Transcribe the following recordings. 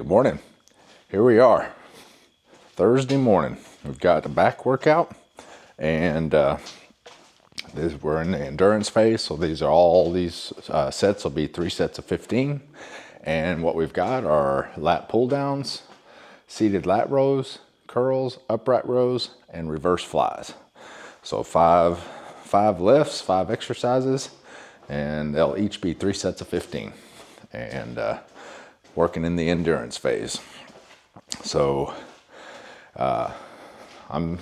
Good morning. Here we are, Thursday morning. We've got a back workout, and we're in the endurance phase. So these sets will be 3 sets of 15. And what we've got are lat pull downs, seated lat rows, curls, upright rows, and reverse flies. So five lifts, 5 exercises, and they'll each be 3 sets of 15. And working in the endurance phase. So I'm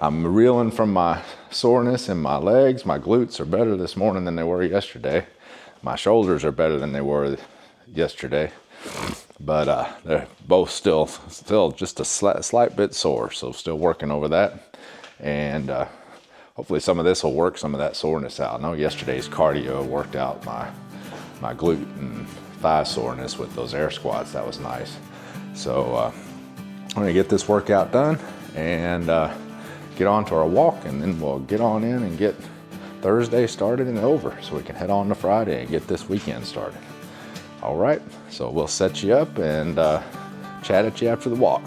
reeling from my soreness in my legs. My glutes are better this morning than they were yesterday. My shoulders are better than they were yesterday, but they're both still just a slight bit sore. So still working over that, and hopefully some of this will work some of that soreness out. I know yesterday's cardio worked out my glute and thigh soreness with those air squats. That was nice. So I'm gonna get this workout done and get on to our walk, and then we'll get on in and get Thursday started and over so we can head on to Friday and get this weekend started. All right, so we'll set you up and chat at you after the walk.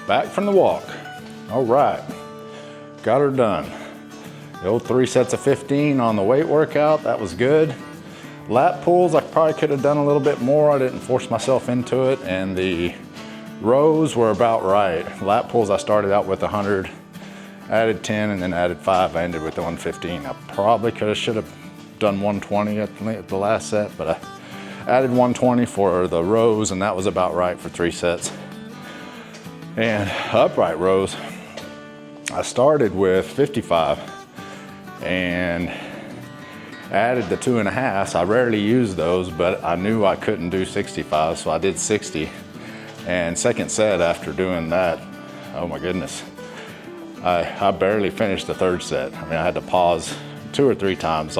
Back from the walk. All right, got her done. The old 3 sets of 15 on the weight workout, that was good. Lat pulls, I probably could have done a little bit more. I didn't force myself into it, and the rows were about right. Lat pulls, I started out with 100, added 10, and then added 5. I ended with 115. I probably should have done 120 at the last set, but I added 120 for the rows, and that was about right for 3 sets. And upright rows, I started with 55 and added the 2.5s. I rarely use those, but I knew I couldn't do 65, so I did 60. And second set after doing that, oh my goodness, I barely finished the 3rd set. I mean, I had to pause 2 or 3 times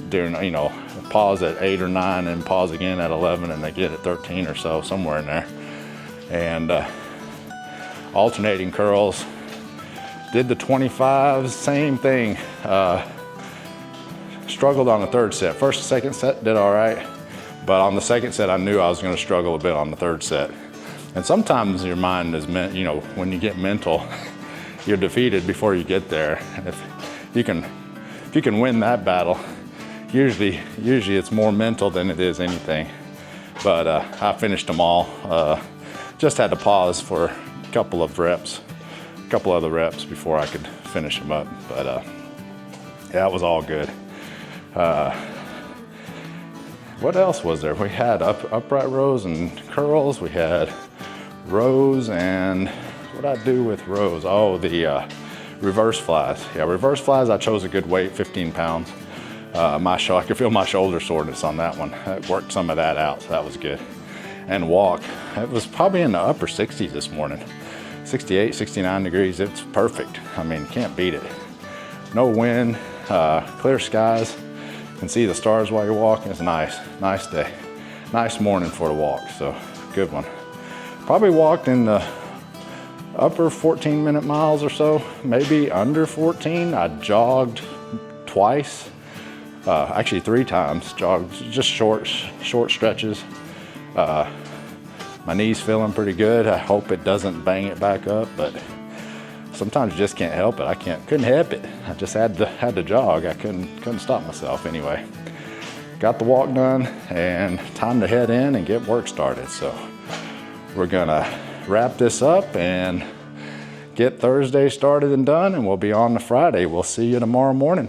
during, you know, pause at 8 or 9 and pause again at 11 and again at 13 or so, somewhere in there. And alternating curls, did the 25s, same thing. Struggled on the 3rd set. 1st and 2nd set did all right, but on the 2nd set I knew I was going to struggle a bit on the 3rd set. And sometimes your mind is meant, you know, when you get mental, you're defeated before you get there. If you can win that battle, usually it's more mental than it is anything. But I finished them all. Just had to pause for a couple other reps before I could finish them up. But yeah, it was all good. What else was there? We had upright rows and curls. We had rows, and what I do with rows? Oh, the reverse flies. Yeah, reverse flies, I chose a good weight, 15 pounds. I could feel my shoulder soreness on that one. I worked some of that out, so that was good. And walk, it was probably in the upper 60s this morning. 68, 69 degrees, it's perfect. I mean, can't beat it. No wind, clear skies. You can see the stars while you're walking. It's nice day. Nice morning for the walk, so good one. Probably walked in the upper 14-minute miles or so, maybe under 14. I jogged twice, actually 3 times, jogged just short stretches. My knee's feeling pretty good. I hope it doesn't bang it back up, but sometimes you just can't help it. Couldn't help it. I just had to jog. I couldn't stop myself anyway. Got the walk done and time to head in and get work started. So we're gonna wrap this up and get Thursday started and done, and we'll be on to Friday. We'll see you tomorrow morning.